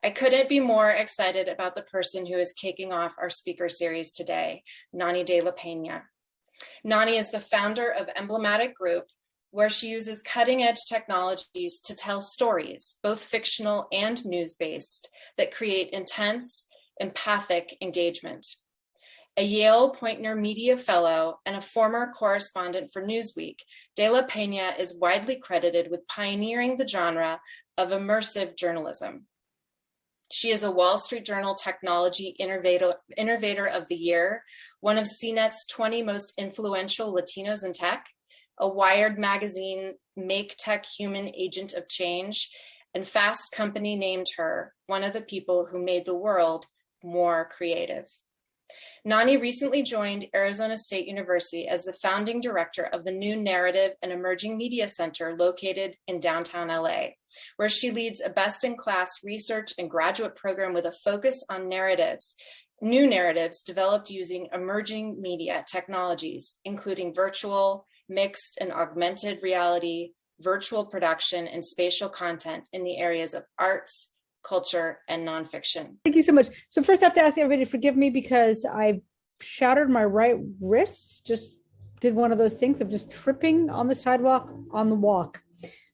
I couldn't be more excited about the person who is kicking off our speaker series today, Nonny de la Pena. Nonny is the founder of Emblematic Group, where she uses cutting-edge technologies to tell stories, both fictional and news-based, that create intense, empathic engagement. A Yale Poynter Media Fellow and a former correspondent for Newsweek, de la Pena is widely credited with pioneering the genre of immersive journalism. She is a Wall Street Journal Technology Innovator of the Year, one of CNET's 20 most influential Latinos in tech, a Wired magazine Make Tech Human Agent of Change, and Fast Company named her one of the people who made the world more creative. Nonny recently joined Arizona State University as the founding director of the New Narrative and Emerging Media Center located in downtown LA, where she leads a best-in-class research and graduate program with a focus on new narratives developed using emerging media technologies, including virtual, mixed, and augmented reality, virtual production, and spatial content in the areas of arts, culture, and nonfiction. Thank you so much. So first I have to ask everybody to forgive me because I shattered my right wrist, just did one of those things of just tripping on the sidewalk on the walk.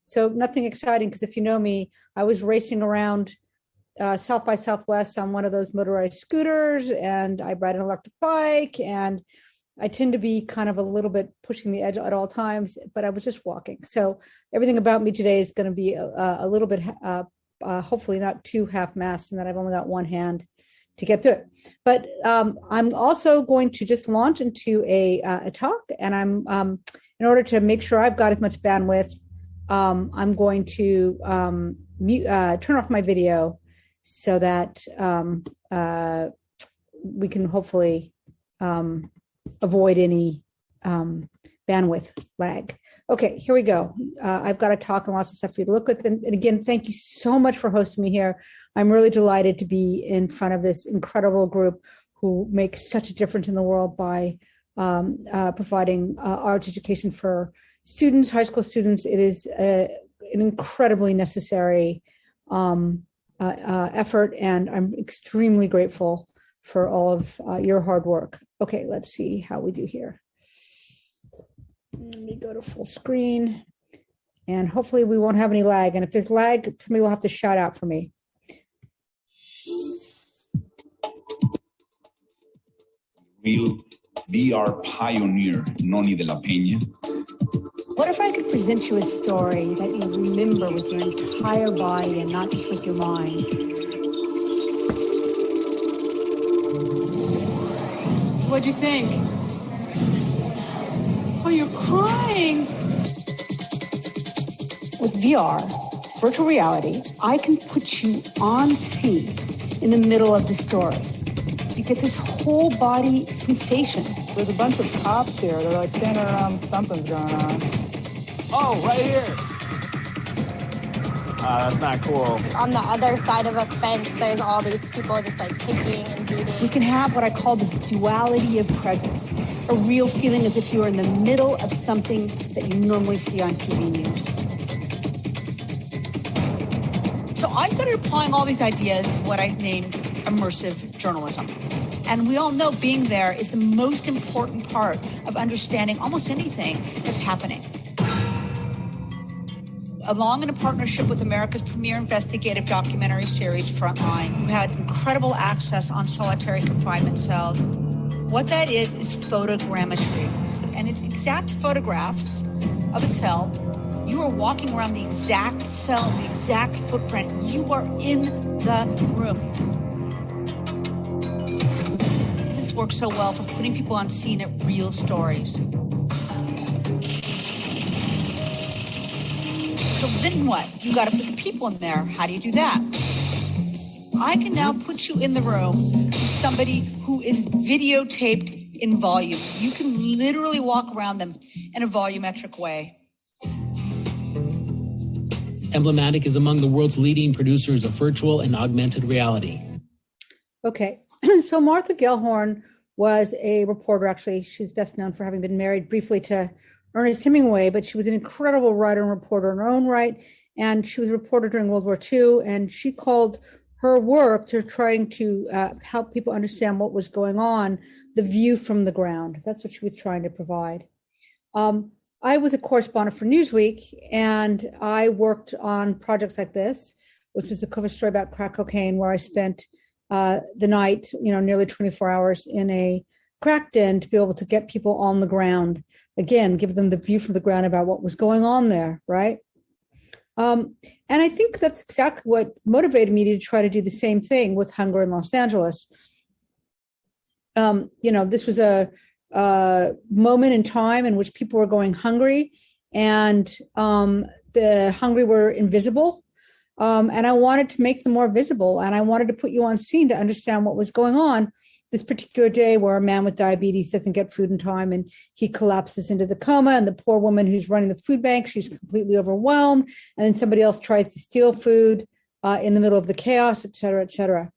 So nothing exciting, because if you know me, I was racing around South by Southwest on one of those motorized scooters, and I ride an electric bike, and I tend to be kind of a little bit pushing the edge at all times, but I was just walking. So everything about me today is going to be a little bit hopefully not too half-mast, and that I've only got one hand to get through it. But I'm also going to just launch into a talk, and I'm in order to make sure I've got as much bandwidth, I'm going to turn off my video so that we can hopefully avoid any bandwidth lag. Okay, here we go. I've got a talk and lots of stuff for you to look at. And again, thank you so much for hosting me here. I'm really delighted to be in front of this incredible group who makes such a difference in the world by providing arts education for students, high school students. It is an incredibly necessary effort, and I'm extremely grateful for all of your hard work. Okay, let's see how we do here. Let me go to full screen, and hopefully we won't have any lag. And if there's lag, somebody will have to shout out for me. Real VR pioneer, Nonny de la Pena. What if I could present you a story that you remember with your entire body and not just with your mind? So what'd you think? Oh, you're crying. With VR, virtual reality, I can put you on scene in the middle of the story. You get this whole body sensation. There's a bunch of cops here. They're like standing around, something's going on. Oh, right here. That's not cool. On the other side of a fence, there's all these people just like kicking and beating. You can have what I call the duality of presence, a real feeling as if you're in the middle of something that you normally see on TV news. So I started applying all these ideas, what I named immersive journalism. And we all know being there is the most important part of understanding almost anything that's happening. Along in a partnership with America's premier investigative documentary series, Frontline, who had incredible access on solitary confinement cells. What that is photogrammetry. And it's exact photographs of a cell. You are walking around the exact cell, the exact footprint. You are in the room. This works so well for putting people on scene at real stories. So then what? You got to put the people in there. How do you do that? I can now put you in the room with somebody who is videotaped in volume. You can literally walk around them in a volumetric way. Emblematic is among the world's leading producers of virtual and augmented reality. Okay, so Martha Gellhorn was a reporter. Actually, she's best known for having been married briefly to Ernest Hemingway, but she was an incredible writer and reporter in her own right. And she was a reporter during World War II, and she called her work to trying to help people understand what was going on, the view from the ground. That's what she was trying to provide. I was a correspondent for Newsweek, and I worked on projects like this, which is the cover story about crack cocaine, where I spent the night, nearly 24 hours in a crack den to be able to get people on the ground. Again, give them the view from the ground about what was going on there, right? And I think that's exactly what motivated me to try to do the same thing with hunger in Los Angeles. This was a moment in time in which people were going hungry, and the hungry were invisible. And I wanted to make them more visible, and I wanted to put you on scene to understand what was going on this particular day, where a man with diabetes doesn't get food in time and he collapses into the coma, and the poor woman who's running the food bank, she's completely overwhelmed, and then somebody else tries to steal food in the middle of the chaos, et cetera, et cetera.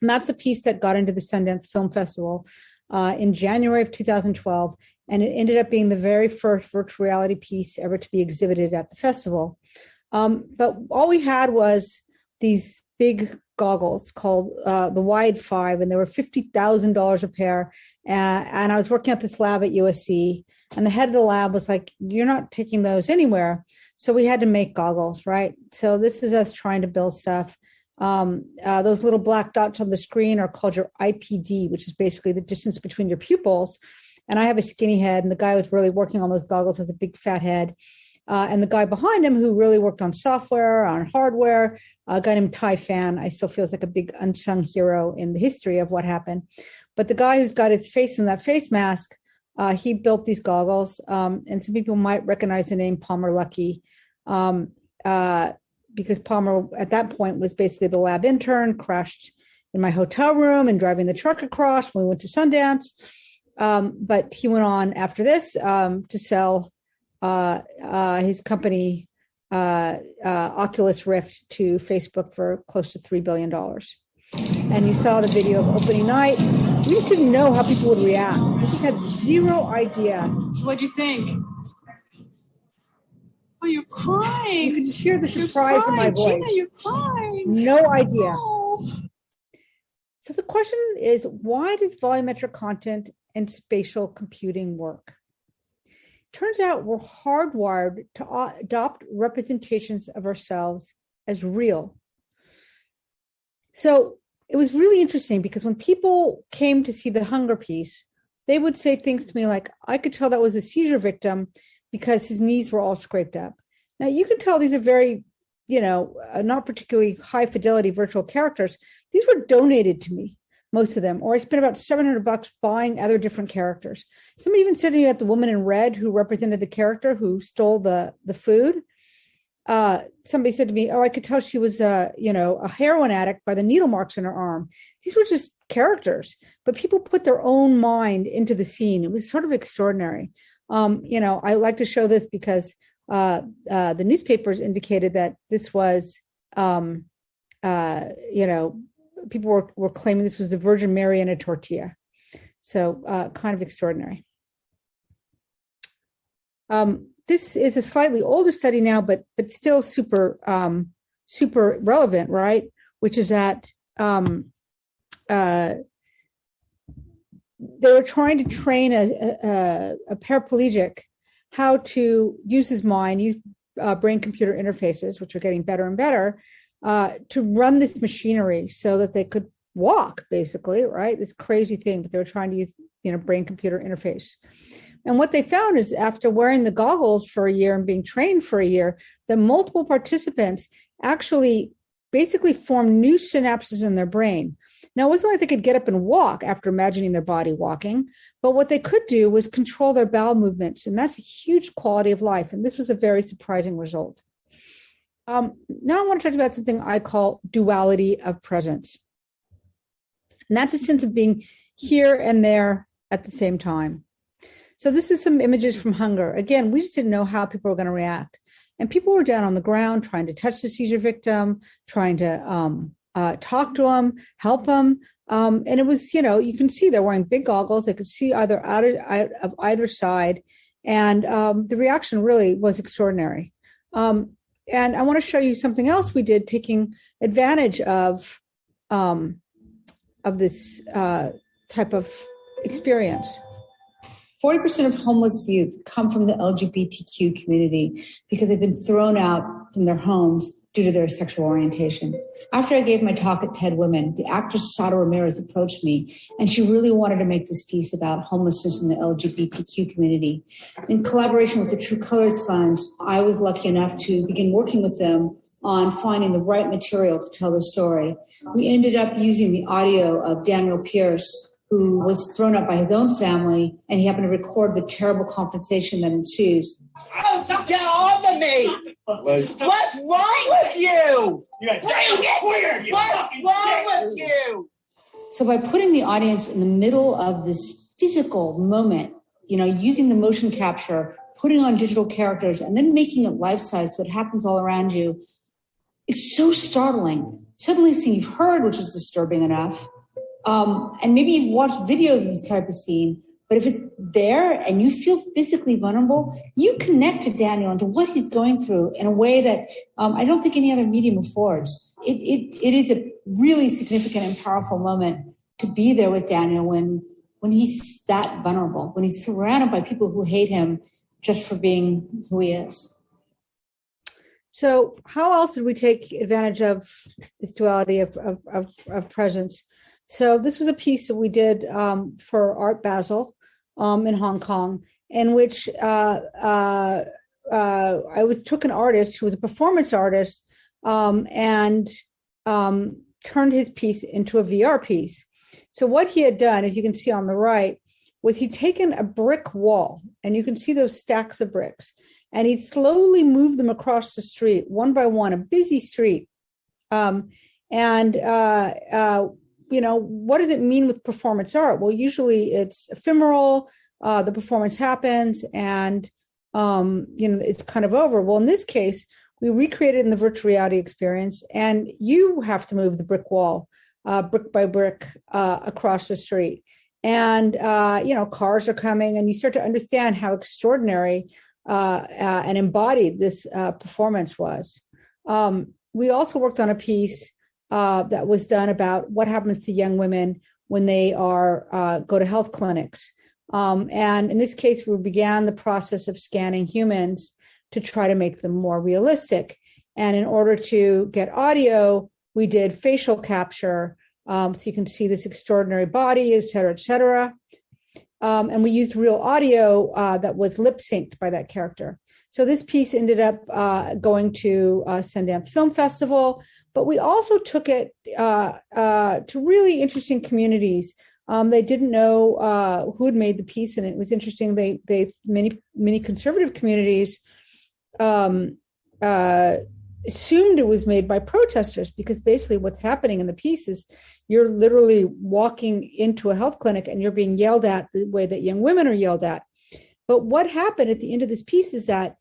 And that's a piece that got into the Sundance Film Festival in January of 2012, and it ended up being the very first virtual reality piece ever to be exhibited at the festival. But all we had was these big goggles called the Wide 5, and they were $50,000 a pair. And I was working at this lab at USC, and the head of the lab was like, "You're not taking those anywhere." So we had to make goggles, right? So this is us trying to build stuff. Those little black dots on the screen are called your IPD, which is basically the distance between your pupils. And I have a skinny head, and the guy who was really working on those goggles has a big fat head. And the guy behind him who really worked on software, on hardware, a guy named Tai Fan, I still feels like a big unsung hero in the history of what happened. But the guy who's got his face in that face mask, he built these goggles. And some people might recognize the name Palmer Luckey, because Palmer at that point was basically the lab intern, crashed in my hotel room and driving the truck across when we went to Sundance. But he went on after this to sell his company, Oculus Rift, to Facebook for close to $3 billion. And you saw the video of opening night. We just didn't know how people would react. We just had zero idea. So what'd you think? Oh, you're crying. You could just hear the surprise in my voice. Gina, you're crying. No idea. Oh. So the question is, why does volumetric content and spatial computing work? Turns out we're hardwired to adopt representations of ourselves as real. So it was really interesting because when people came to see the hunger piece, they would say things to me like, I could tell that was a seizure victim because his knees were all scraped up. Now you can tell these are very, not particularly high fidelity virtual characters. These were donated to me, most of them, or I spent about $700 buying other different characters. Somebody even said to me about the woman in red who represented the character who stole the food. Somebody said to me, "Oh, I could tell she was a heroin addict by the needle marks in her arm." These were just characters, but people put their own mind into the scene. It was sort of extraordinary. I like to show this because the newspapers indicated that this was, people were claiming this was the Virgin Mary in a tortilla. So kind of extraordinary. This is a slightly older study now, but still super relevant, right? Which is that they were trying to train a paraplegic how to use his mind, use brain-computer interfaces, which are getting better and better, to run this machinery so that they could walk, basically, right? This crazy thing, but they were trying to use, brain-computer interface. And what they found is after wearing the goggles for a year and being trained for a year, that multiple participants actually basically formed new synapses in their brain. Now, it wasn't like they could get up and walk after imagining their body walking, but what they could do was control their bowel movements, and that's a huge quality of life. And this was a very surprising result. Now I want to talk about something I call duality of presence. And that's a sense of being here and there at the same time. So this is some images from hunger. Again, we just didn't know how people were going to react. And people were down on the ground trying to touch the seizure victim, trying to talk to them, help them. And it was, you can see they're wearing big goggles. They could see out of either side. And the reaction really was extraordinary. And I want to show you something else we did, taking advantage of this type of experience. 40% of homeless youth come from the LGBTQ community because they've been thrown out from their homes due to their sexual orientation. After I gave my talk at TED Women, the actress Sada Ramirez approached me, and she really wanted to make this piece about homelessness in the LGBTQ community. In collaboration with the True Colors Fund, I was lucky enough to begin working with them on finding the right material to tell the story. We ended up using the audio of Daniel Pierce, who was thrown out by his own family, and he happened to record the terrible confrontation that ensues. Oh, get off of me! What's wrong with you? What's wrong with you? So by putting the audience in the middle of this physical moment, using the motion capture, putting on digital characters, and then making it life-size so it happens all around you, it's so startling. Suddenly seeing you've heard, which is disturbing enough, and maybe you've watched videos of this type of scene, but if it's there and you feel physically vulnerable, you connect to Daniel and to what he's going through in a way that I don't think any other medium affords. It is a really significant and powerful moment to be there with Daniel when he's that vulnerable, when he's surrounded by people who hate him just for being who he is. So how else did we take advantage of this duality of presence? So this was a piece that we did for Art Basel in Hong Kong, in which I took an artist who was a performance artist and turned his piece into a VR piece. So what he had done, as you can see on the right, was he'd taken a brick wall, and you can see those stacks of bricks, and he'd slowly moved them across the street, one by one, a busy street. What does it mean with performance art? Well, usually it's ephemeral, the performance happens, and it's kind of over. Well, in this case, we recreated in the virtual reality experience, and you have to move the brick wall, brick by brick, across the street. And, cars are coming, and you start to understand how extraordinary and embodied this performance was. We also worked on a piece that was done about what happens to young women when they go to health clinics. And in this case, we began the process of scanning humans to try to make them more realistic. And in order to get audio, we did facial capture. So you can see this extraordinary body, et cetera, et cetera. And we used real audio that was lip synced by that character. So this piece ended up going to Sundance Film Festival, but we also took it to really interesting communities. They didn't know who had made the piece, and it was interesting. Many conservative communities assumed it was made by protesters, because basically what's happening in the piece is you're literally walking into a health clinic and you're being yelled at the way that young women are yelled at. But what happened at the end of this piece is that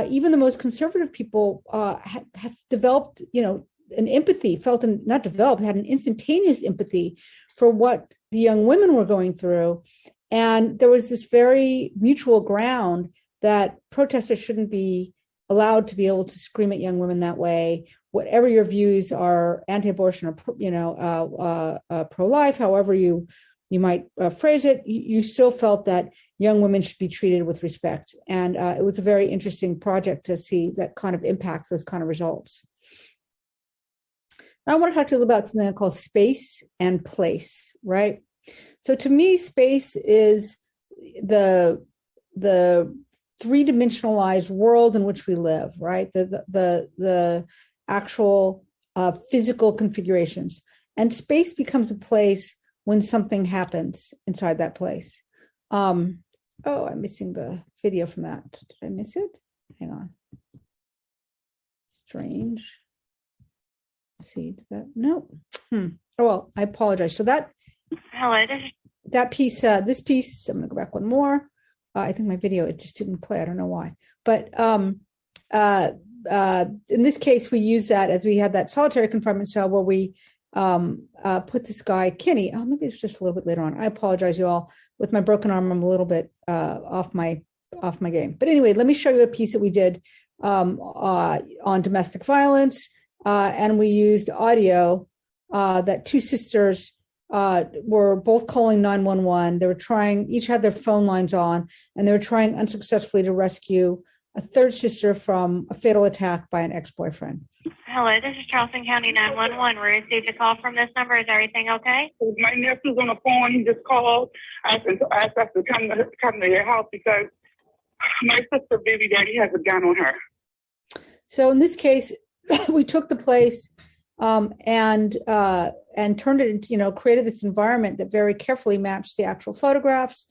even the most conservative people have developed, an empathy, had an instantaneous empathy for what the young women were going through. And there was this very mutual ground that protesters shouldn't be allowed to be able to scream at young women that way. Whatever your views are, anti-abortion or pro-life, however you might phrase it, you still felt that young women should be treated with respect. And it was a very interesting project to see that kind of impact, those kind of results. Now I want to talk to you about something I call space and place, right? So to me, space is the three-dimensionalized world in which we live, right? The actual physical configurations. And space becomes a place when something happens inside that place. I'm missing the video from that. Did I miss it? Hang on. Strange. Let's see. No. Oh, well, I apologize. So that piece, this piece, I'm going to go back one more. I think my video, it just didn't play. I don't know why. But in this case, we use that as we had that solitary confinement cell where we put this guy, Kenny. Oh, maybe it's just a little bit later on. I apologize, you all. With my broken arm, I'm a little bit off my game. But anyway, let me show you a piece that we did on domestic violence, and we used audio that two sisters were both calling 911. They were trying, each had their phone lines on, and they were trying unsuccessfully to rescue a third sister from a fatal attack by an ex-boyfriend. Hello, this is Charleston County 911. We received a call from this number. Is everything okay? My nephew's on the phone. He just called, asked us to come to your house because my sister, baby daddy, has a gun on her. So in this case, we took the place and turned it into, created this environment that very carefully matched the actual photographs.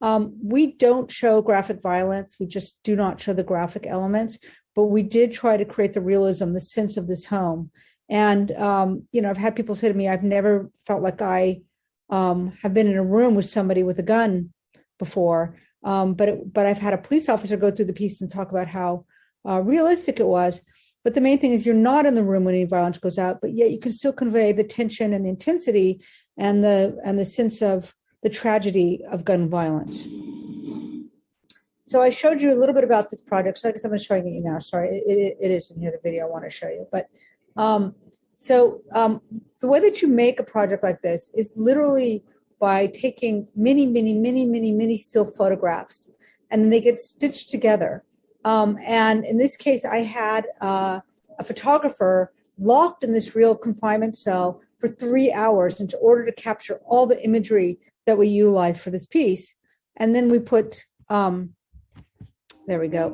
We don't show graphic violence. We just do not show the graphic elements, but we did try to create the realism, the sense of this home. And, I've had people say to me, I've never felt like I have been in a room with somebody with a gun before. But I've had a police officer go through the piece and talk about how realistic it was. But the main thing is you're not in the room when any violence goes out, but yet you can still convey the tension and the intensity and the sense of the tragedy of gun violence. So I showed you a little bit about this project. So I guess I'm going to show you now. Sorry, it is in here, the video I want to show you. But the way that you make a project like this is literally by taking many still photographs, and then they get stitched together. And in this case, I had a photographer locked in this real confinement cell for 3 hours in order to capture all the imagery that we utilized for this piece. And then we put, there we go,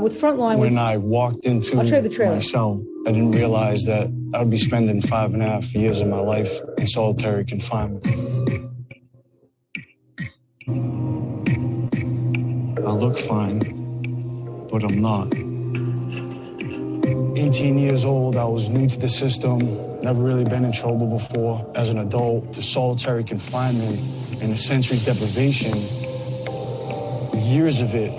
with Frontline. When I walked into I'll show you the trailer. my cell, I didn't realize that I would be spending 5.5 years of my life in solitary confinement. I look fine, but I'm not. 18 years old, I was new to the system, never really been in trouble before. As an adult, the solitary confinement and the sensory deprivation, years of it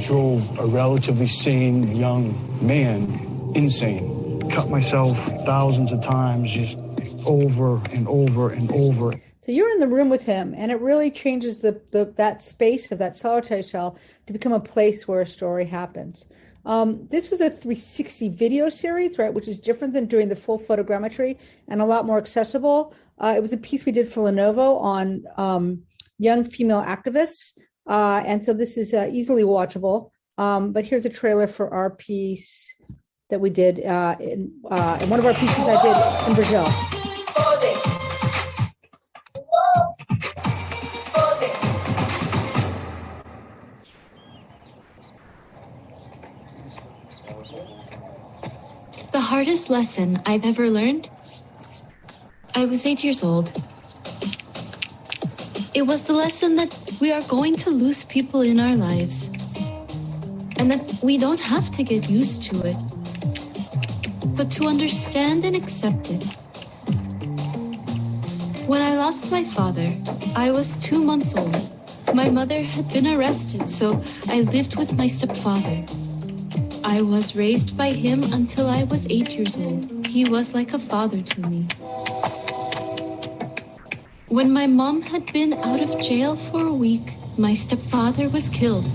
drove a relatively sane young man insane. Cut myself thousands of times, just over and over and over. So you're in the room with him, and it really changes that space of that solitary cell to become a place where a story happens. This was a 360 video series, right, which is different than doing the full photogrammetry and a lot more accessible. It was a piece we did for Lenovo on young female activists, and so this is easily watchable. But here's a trailer for our piece that we did in one of our pieces I did in Brazil. The hardest lesson I've ever learned, I was 8 years old. It was the lesson that we are going to lose people in our lives and that we don't have to get used to it, but to understand and accept it. When I lost my father, I was 2 months old. My mother had been arrested, so I lived with my stepfather. I was raised by him until I was 8 years old. He was like a father to me. When my mom had been out of jail for a week, my stepfather was killed.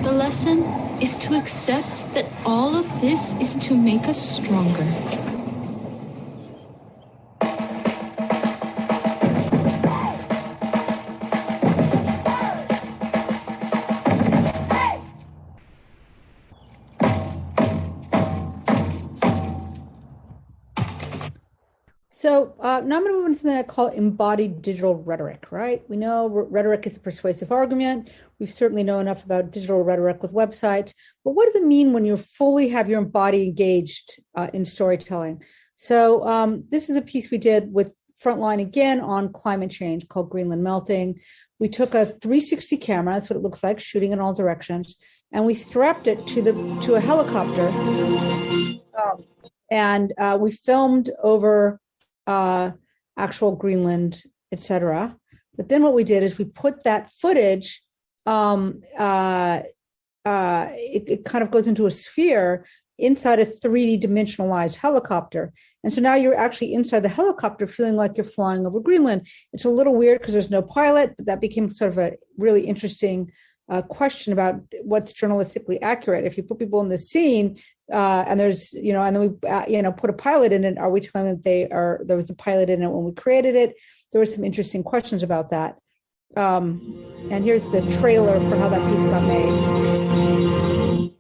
The lesson is to accept that all of this is to make us stronger. So now I'm going to move into something I call embodied digital rhetoric, right? We know rhetoric is a persuasive argument. We certainly know enough about digital rhetoric with websites, but what does it mean when you fully have your body engaged in storytelling? So this is a piece we did with Frontline again on climate change called Greenland Melting. We took a 360 camera, that's what it looks like, shooting in all directions, and we strapped it to a helicopter, and we filmed over actual Greenland, etc. But then what we did is we put that footage, it kind of goes into a sphere, inside a 3D dimensionalized helicopter. And so now you're actually inside the helicopter feeling like you're flying over Greenland. It's a little weird because there's no pilot, but that became sort of a really interesting question about what's journalistically accurate. If you put people in the scene and there's, and then we, put a pilot in it, are we telling that there was a pilot in it when we created it? There were some interesting questions about that. And here's the trailer for how that piece got made.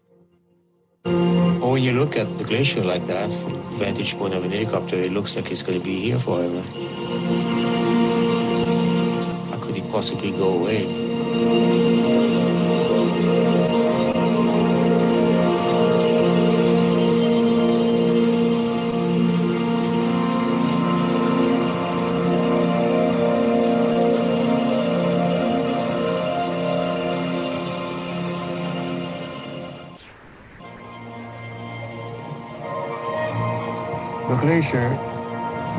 Well, when you look at the glacier like that, from the vantage point of an helicopter, it looks like it's going to be here forever. How could it possibly go away? The glacier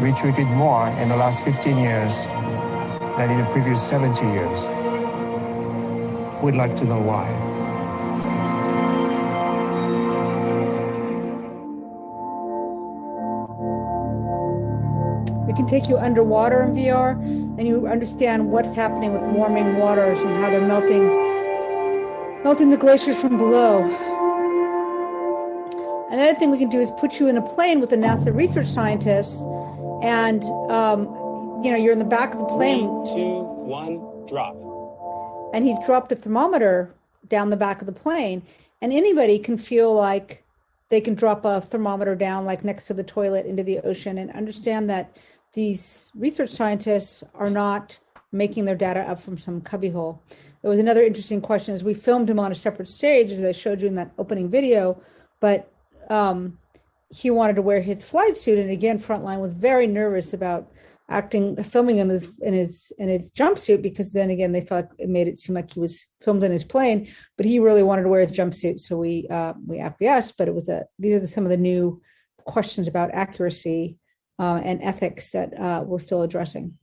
retreated more in the last 15 years than in the previous 70 years. We'd like to know why. We can take you underwater in VR, and you understand what's happening with warming waters and how they're melting the glaciers from below. Another thing we can do is put you in a plane with a NASA research scientist, and you're in the back of the plane. 3, 2, 1, drop. And he's dropped a thermometer down the back of the plane, and anybody can feel like they can drop a thermometer down, like next to the toilet, into the ocean, and understand that these research scientists are not making their data up from some cubbyhole. There was another interesting question as we filmed him on a separate stage, as I showed you in that opening video, but he wanted to wear his flight suit, and again, Frontline was very nervous about filming in his jumpsuit, because then again they felt like it made it seem like he was filmed in his plane, but he really wanted to wear his jumpsuit, so we acquiesced. But it was these are some of the new questions about accuracy and ethics that we're still addressing.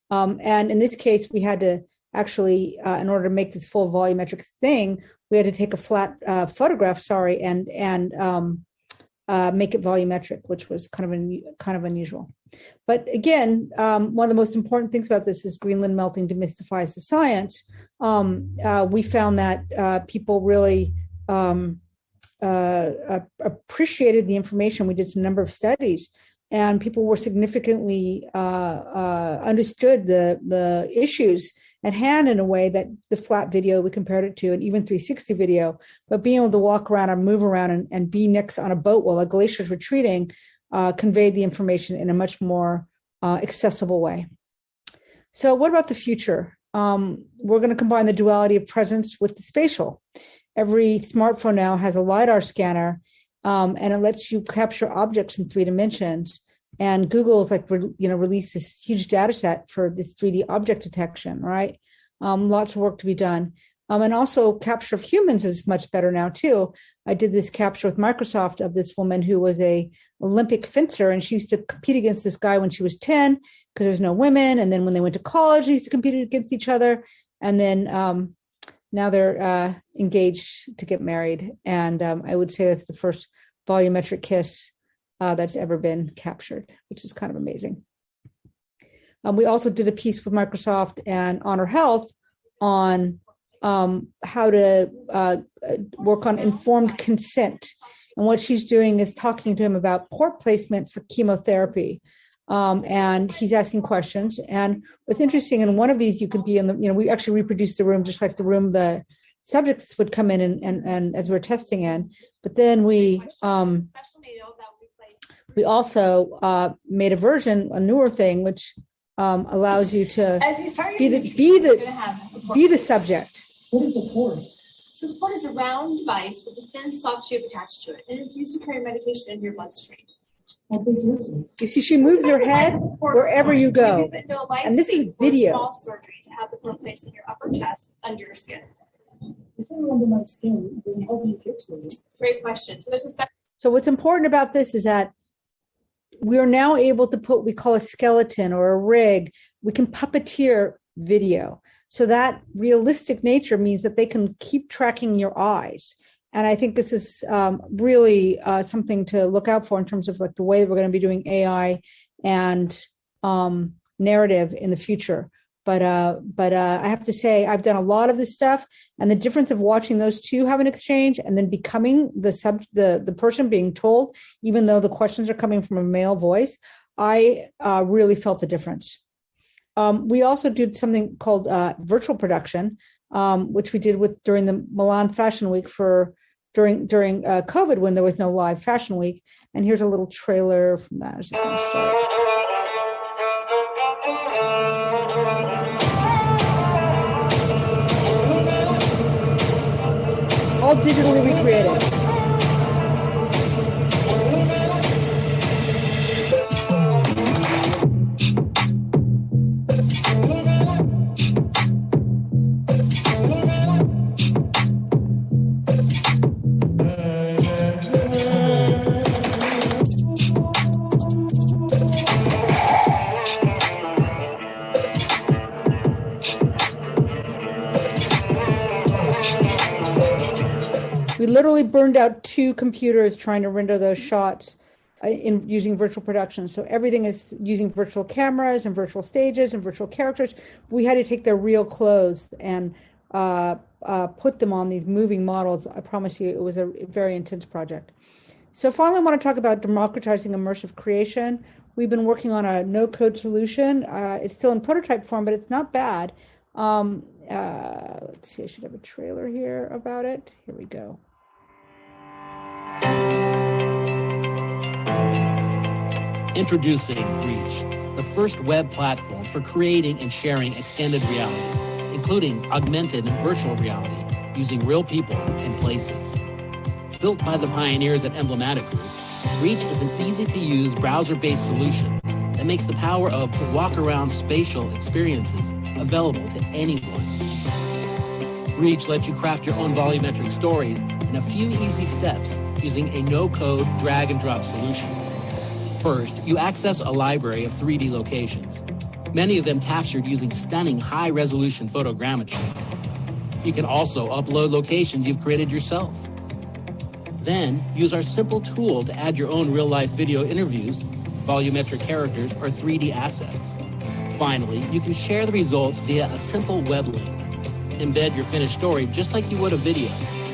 And in this case, we had to actually, in order to make this full volumetric thing, we had to take a flat photograph, and make it volumetric, which was kind of unusual. But again, one of the most important things about this is Greenland melting demystifies the science. We found that people really appreciated the information. We did some number of studies, and people were significantly understood the issues at hand in a way that the flat video we compared it to, and even 360 video, but being able to walk around and move around and be next on a boat while a glacier is retreating conveyed the information in a much more accessible way. So what about the future? We're going to combine the duality of presence with the spatial. Every smartphone now has a LiDAR scanner, and it lets you capture objects in 3 dimensions. And Google has released this huge data set for this 3D object detection, right? Lots of work to be done. And also capture of humans is much better now too. I did this capture with Microsoft of this woman who was a Olympic fencer, and she used to compete against this guy when she was 10 because there's no women. And then when they went to college, they used to compete against each other. And then now they're engaged to get married. And I would say that's the first volumetric kiss that's ever been captured, which is kind of amazing. We also did a piece with Microsoft and Honor Health on how to work on informed consent. And what she's doing is talking to him about port placement for chemotherapy. And he's asking questions. And what's interesting, in one of these, you could be in the, we actually reproduced the room just like the room the subjects would come in and as we're testing in. But then we also made a version, a newer thing, which allows you to be the subject. What is a port? So the port is a round device with a thin soft tube attached to it, and it's used to carry medication into your bloodstream. You see, she moves her head wherever you go. And this is video. Small surgery to have the port placed in your upper chest under your skin. Under my skin, then how do you fix it? Great question. So there's a So what's important about this is that we are now able to put what we call a skeleton or a rig. We can puppeteer video. So that realistic nature means that they can keep tracking your eyes. And I think this is really something to look out for in terms of like the way that we're going to be doing AI and narrative in the future. But I have to say, I've done a lot of this stuff, and the difference of watching those two have an exchange and then becoming the person being told, even though the questions are coming from a male voice, I really felt the difference. We also did something called virtual production, which we did during the Milan Fashion Week during COVID, when there was no live Fashion Week. And here's a little trailer from that as it kind of start. All digitally recreated. We literally burned out 2 computers trying to render those shots in using virtual production. So everything is using virtual cameras and virtual stages and virtual characters. We had to take their real clothes and put them on these moving models. I promise you, it was a very intense project. So finally, I want to talk about democratizing immersive creation. We've been working on a no-code solution. It's still in prototype form, but it's not bad. Let's see, I should have a trailer here about it. Here we go. Introducing Reach, the first web platform for creating and sharing extended reality, including augmented and virtual reality, using real people and places. Built by the pioneers at Emblematic Group, Reach is an easy-to-use browser-based solution that makes the power of walk-around spatial experiences available to anyone. Reach lets you craft your own volumetric stories in a few easy steps using a no-code drag-and-drop solution. First, you access a library of 3D locations, many of them captured using stunning high-resolution photogrammetry. You can also upload locations you've created yourself. Then, use our simple tool to add your own real-life video interviews, volumetric characters, or 3D assets. Finally, you can share the results via a simple web link. Embed your finished story just like you would a video.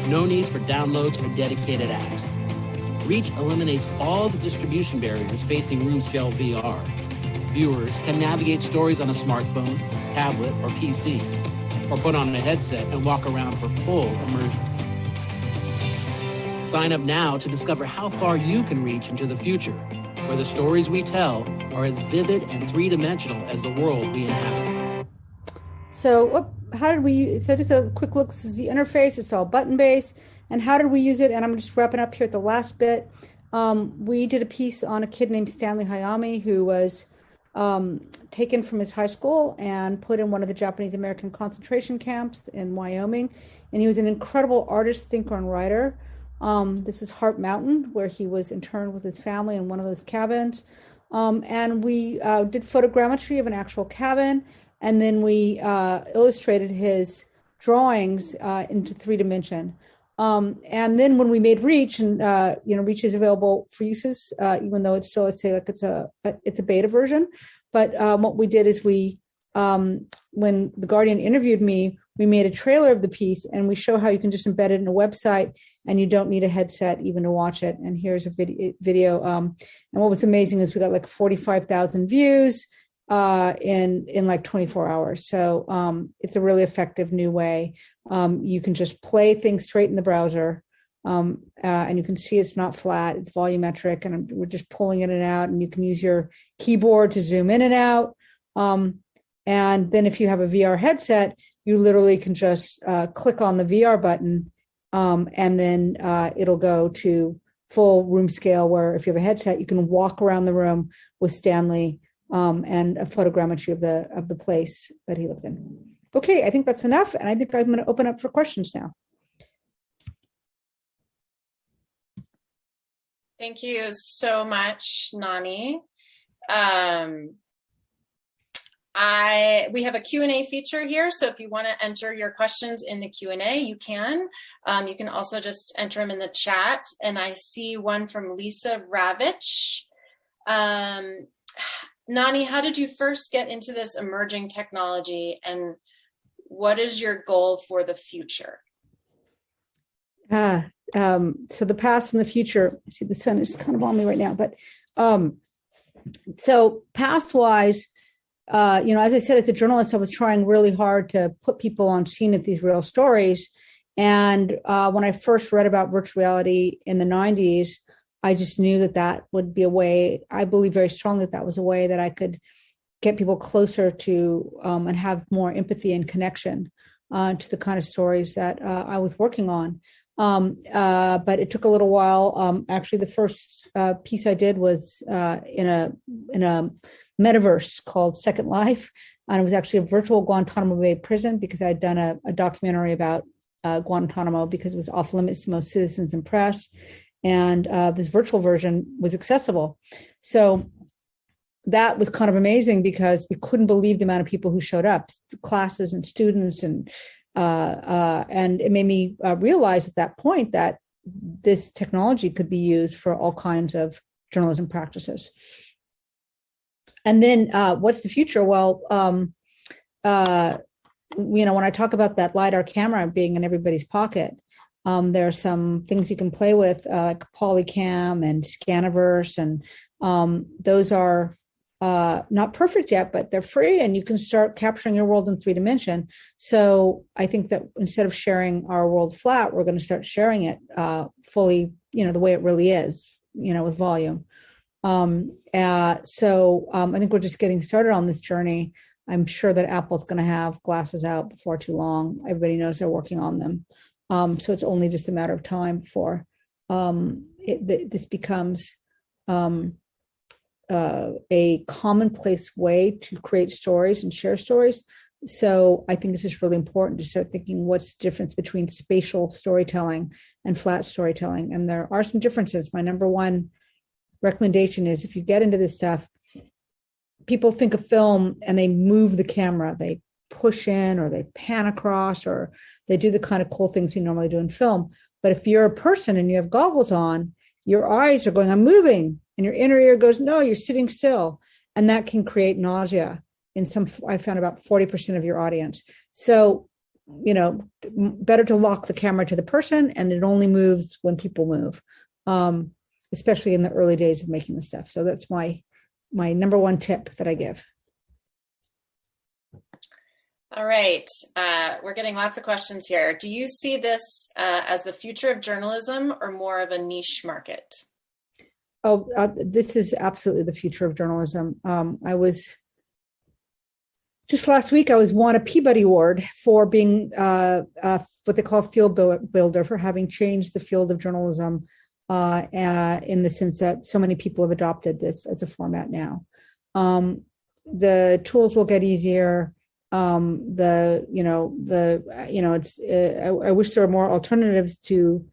No need for downloads or dedicated apps. Reach eliminates all the distribution barriers facing room-scale VR. Viewers can navigate stories on a smartphone, tablet, or PC, or put on a headset and walk around for full immersion. Sign up now to discover how far you can reach into the future, where the stories we tell are as vivid and three-dimensional as the world we inhabit. So just a quick look. This is the interface. It's all button-based. And how did we use it? And I'm just wrapping up here at the last bit. We did a piece on a kid named Stanley Hayami, who was taken from his high school and put in one of the Japanese American concentration camps in Wyoming. And he was an incredible artist, thinker, and writer. This was Heart Mountain, where he was interned with his family in one of those cabins. And we did photogrammetry of an actual cabin. And then we illustrated his drawings into 3D. And then when we made Reach, and Reach is available for uses, even though it's still, it's a beta version. But what we did is when The Guardian interviewed me, we made a trailer of the piece, and we show how you can just embed it in a website, and you don't need a headset even to watch it. And here's a video. And what was amazing is we got like 45,000 views in like 24 hours. So it's a really effective new way. You can just play things straight in the browser, and you can see it's not flat, it's volumetric, and we're just pulling in and out, and you can use your keyboard to zoom in and out. And then if you have a VR headset, you literally can just click on the VR button, and then it'll go to full room scale, where if you have a headset, you can walk around the room with Stanley and a photogrammetry of the place that he lived in. Okay, I think that's enough, and I think I'm going to open up for questions now. Thank you so much, Nonny. We have a Q&A feature here, so if you want to enter your questions in the Q&A, you can. You can also just enter them in the chat. And I see one from Lisa Ravitch. Nonny, how did you first get into this emerging technology, and what is your goal for the future? So the past and the future, I see the sun is kind of on me right now, but so past wise, as I said, as a journalist, I was trying really hard to put people on scene at these real stories. And when I first read about virtual reality in the 90s, I just knew that would be a way. I believe very strongly that was a way that I could get people closer to and have more empathy and connection to the kind of stories that I was working on. But it took a little while. Actually, the first piece I did was in a metaverse called Second Life, and it was actually a virtual Guantanamo Bay prison because I had done a documentary about Guantanamo because it was off limits to most citizens and press, and this virtual version was accessible. So that was kind of amazing because we couldn't believe the amount of people who showed up, classes and students, and it made me realize at that point that this technology could be used for all kinds of journalism practices. And then what's the future? Well, when I talk about that LiDAR camera being in everybody's pocket, there are some things you can play with, like Polycam and Scaniverse, and those are not perfect yet, but they're free, and you can start capturing your world in 3 dimensions. So I think that instead of sharing our world flat, we're going to start sharing it fully, the way it really is, with volume. So I think we're just getting started on this journey. I'm sure that Apple's going to have glasses out before too long. Everybody knows they're working on them. So it's only just a matter of time before this becomes a commonplace way to create stories and share stories. So I think this is really important to start thinking what's the difference between spatial storytelling and flat storytelling. And there are some differences. My number one recommendation is if you get into this stuff, people think of film and they move the camera, they push in or they pan across or they do the kind of cool things we normally do in film. But if you're a person and you have goggles on, your eyes are going, I'm moving, and your inner ear goes, no, you're sitting still. And that can create nausea in I found about 40% of your audience. So, better to lock the camera to the person, and it only moves when people move, especially in the early days of making the stuff. So that's my number one tip that I give. All right. We're getting lots of questions here. Do you see this as the future of journalism or more of a niche market? Oh, this is absolutely the future of journalism. I was just last week, I was won a Peabody Award for being what they call field builder, for having changed the field of journalism in the sense that so many people have adopted this as a format now. The tools will get easier. I wish there were more alternatives to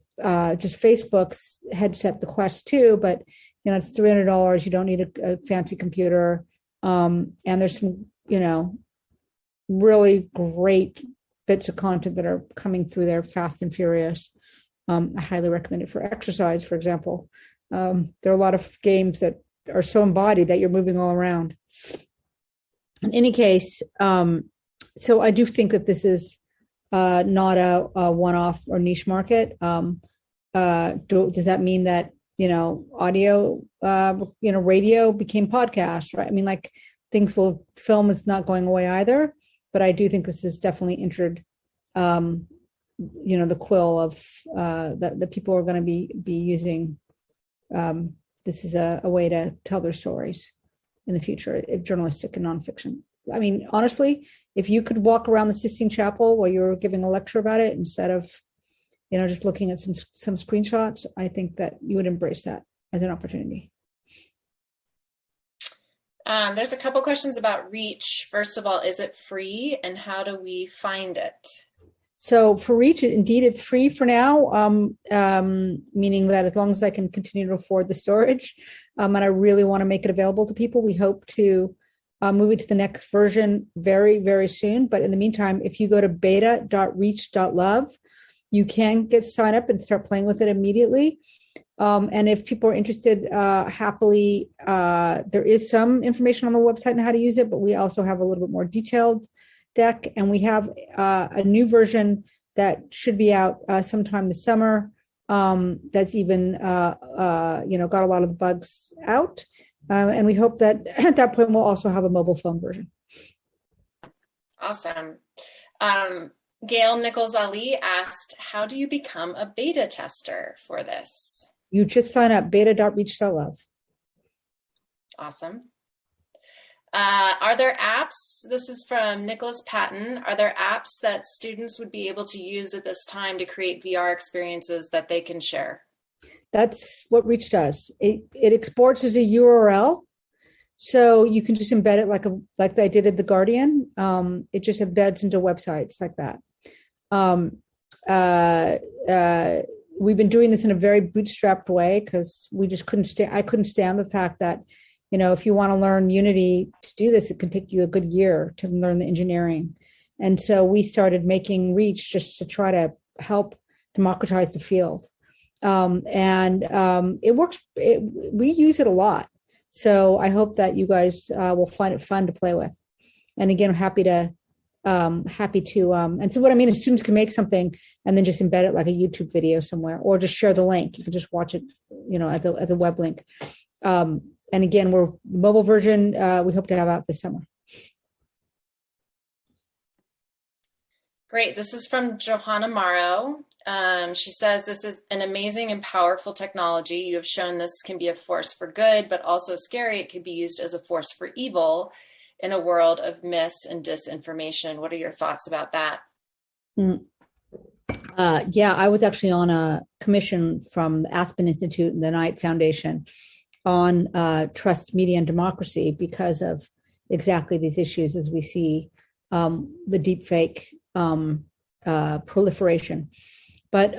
just Facebook's headset, the Quest 2, but it's $300. You don't need a fancy computer. And there's some, really great bits of content that are coming through there fast and furious. I highly recommend it for exercise, for example. There are a lot of games that are so embodied that you're moving all around. In any case, so I do think that this is not a one-off or niche market. Does that mean that, audio, radio became podcast, right? I mean, film is not going away either, but I do think this has definitely entered, the quill of that people are going to be using. This is a way to tell their stories in the future, journalistic and nonfiction. I mean, honestly, if you could walk around the Sistine Chapel while you were giving a lecture about it instead of, just looking at some screenshots, I think that you would embrace that as an opportunity. There's a couple questions about Reach. First of all, is it free, and how do we find it? So for Reach, indeed, it's free for now, meaning that as long as I can continue to afford the storage, and I really want to make it available to people, we hope to moving to the next version very, very soon. But in the meantime, if you go to beta.reach.love, you can sign up and start playing with it immediately. And if people are interested, happily, there is some information on the website on how to use it, but we also have a little bit more detailed deck. And we have a new version that should be out sometime this summer. That's even, got a lot of the bugs out. And we hope that at that point, we'll also have a mobile phone version. Awesome. Gail Nichols Ali asked, how do you become a beta tester for this? You just sign up, beta.reach.love. Awesome. Are there apps? This is from Nicholas Patton. Are there apps that students would be able to use at this time to create VR experiences that they can share? That's what Reach does. It exports as a URL. So you can just embed it like they did at The Guardian. It just embeds into websites like that. We've been doing this in a very bootstrapped way because we just I couldn't stand the fact that, if you want to learn Unity to do this, it can take you a good year to learn the engineering. And so we started making Reach just to try to help democratize the field. It works. We use it a lot. So I hope that you guys will find it fun to play with. And again, I'm happy to, and so what I mean is students can make something and then just embed it like a YouTube video somewhere, or just share the link. You can just watch it, as a web link. And again, we're mobile version. We hope to have out this summer. Great. This is from Johanna Morrow. She says, this is an amazing and powerful technology. You have shown this can be a force for good, but also scary. It could be used as a force for evil in a world of mis and disinformation. What are your thoughts about that? Yeah, I was actually on a commission from the Aspen Institute and the Knight Foundation on trust, media, and democracy because of exactly these issues as we see the deepfake proliferation. But,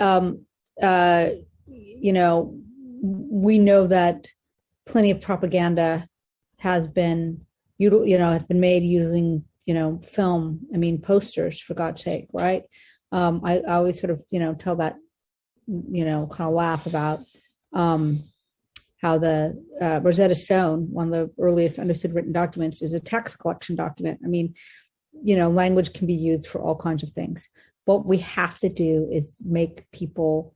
we know that plenty of propaganda has been made using, film, posters, for God's sake, right? I always sort of, tell that, kind of laugh about how the Rosetta Stone, one of the earliest understood written documents, is a tax collection document. Language can be used for all kinds of things. What we have to do is make people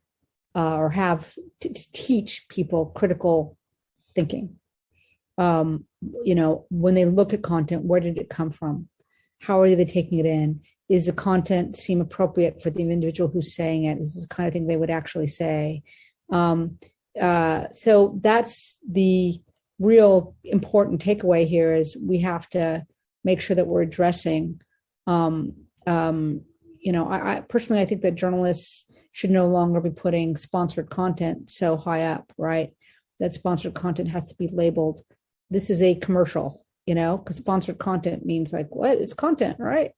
teach people critical thinking. When they look at content, where did it come from? How are they taking it in? Is the content seem appropriate for the individual who's saying it? Is this the kind of thing they would actually say? So that's the real important takeaway here is we have to make sure that we're addressing, I personally, I think that journalists should no longer be putting sponsored content so high up, right? That sponsored content has to be labeled. This is a commercial, because sponsored content means like, what? It's content, right?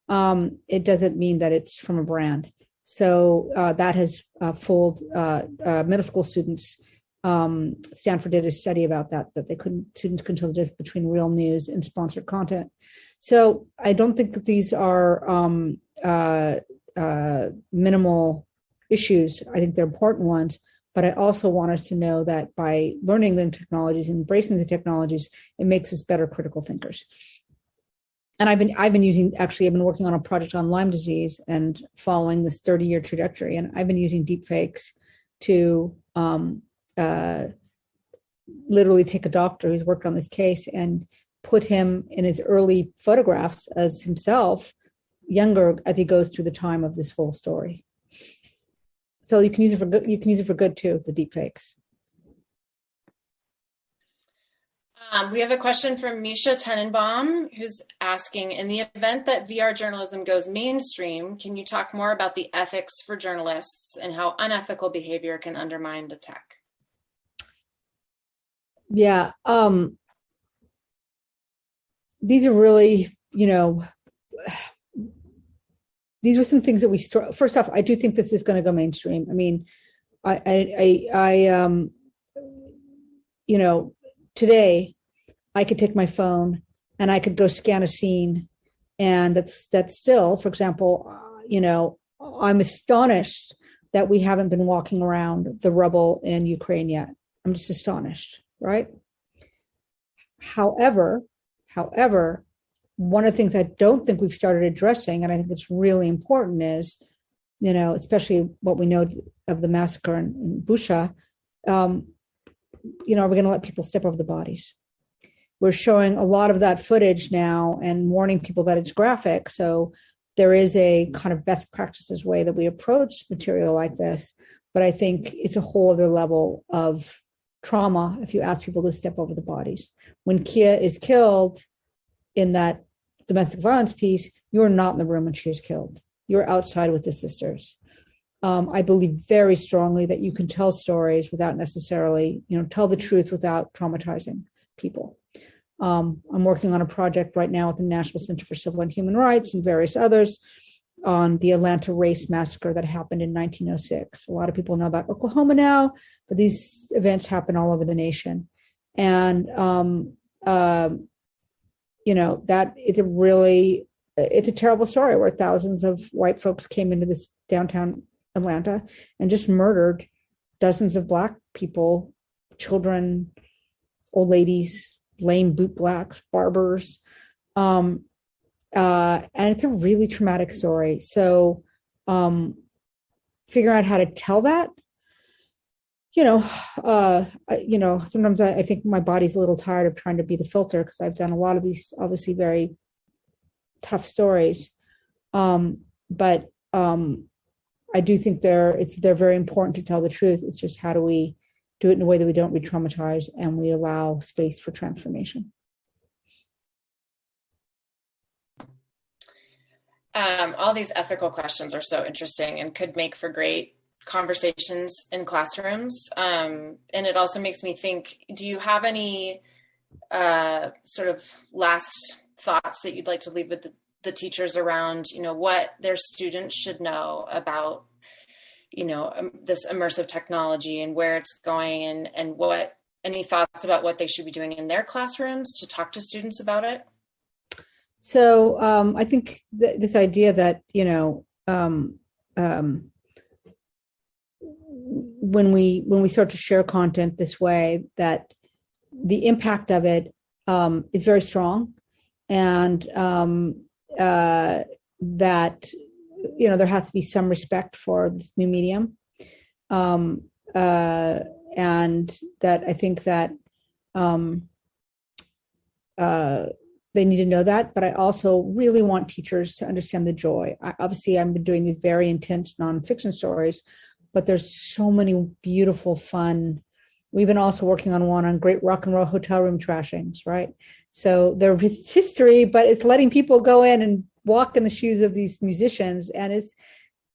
It doesn't mean that it's from a brand. So that has fooled middle school students. Stanford did a study about that students couldn't tell the difference between real news and sponsored content. So I don't think that these are minimal issues. I think they're important ones, but I also want us to know that by learning the technologies and embracing the technologies, it makes us better critical thinkers. And I've been working on a project on Lyme disease and following this 30-year trajectory. And I've been using deepfakes to literally take a doctor who's worked on this case and put him in his early photographs as himself, younger as he goes through the time of this whole story. So you can use it for good. You can use it for good too, the deepfakes. We have a question from Misha Tenenbaum, who's asking, in the event that VR journalism goes mainstream, can you talk more about the ethics for journalists and how unethical behavior can undermine the tech? Yeah. These are really, these are some things that first off, I do think this is going to go mainstream. Today I could take my phone and I could go scan a scene, and that's still, for example, I'm astonished that we haven't been walking around the rubble in Ukraine yet. I'm just astonished, right? However, one of the things I don't think we've started addressing, and I think it's really important, is, especially what we know of the massacre in Bucha, are we going to let people step over the bodies? We're showing a lot of that footage now and warning people that it's graphic. So there is a kind of best practices way that we approach material like this. But I think it's a whole other level of trauma if you ask people to step over the bodies. When Kia is killed in that domestic violence piece, you're not in the room when she is killed. You're outside with the sisters. I believe very strongly that you can tell stories without necessarily, tell the truth without traumatizing people. I'm working on a project right now at the National Center for Civil and Human Rights and various others on the Atlanta race massacre that happened in 1906. A lot of people know about Oklahoma now, but these events happen all over the nation. And, that it's a terrible story where thousands of white folks came into this downtown Atlanta and just murdered dozens of Black people, children, old ladies, lame boot blacks, barbers. And it's a really traumatic story. So figuring out how to tell that, sometimes I think my body's a little tired of trying to be the filter, because I've done a lot of these obviously very tough stories. But I do think they're very important to tell the truth. It's just, how do we do it in a way that we don't re-traumatize and we allow space for transformation? All these ethical questions are so interesting and could make for great conversations in classrooms. And it also makes me think, do you have any sort of last thoughts that you'd like to leave with the teachers around, what their students should know about, this immersive technology and where it's going, and what, any thoughts about what they should be doing in their classrooms to talk to students about it? So I think this idea that, when we start to share content this way, that the impact of it is very strong, and that there has to be some respect for this new medium, and that I think that they need to know that. But I also really want teachers to understand the joy. Obviously, I've been doing these very intense nonfiction stories, but there's so many beautiful, fun. We've been also working on one on great rock and roll hotel room trashings, right? So there is history, but it's letting people go in and walk in the shoes of these musicians, and it's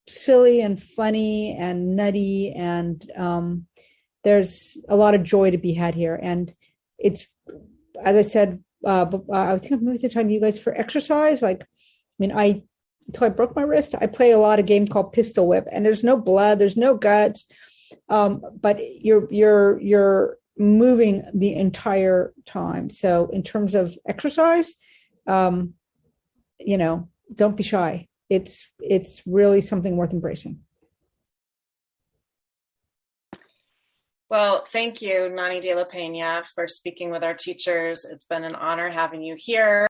silly and funny and nutty, and there's a lot of joy to be had here. And it's, as I said, I think I'm moving to talking to you guys for exercise. Until I broke my wrist, I play a lot of game called Pistol Whip, and there's no blood, there's no guts, but you're moving the entire time. So in terms of exercise, don't be shy. It's really something worth embracing. Well, thank you, Nonny de la Pena, for speaking with our teachers. It's been an honor having you here.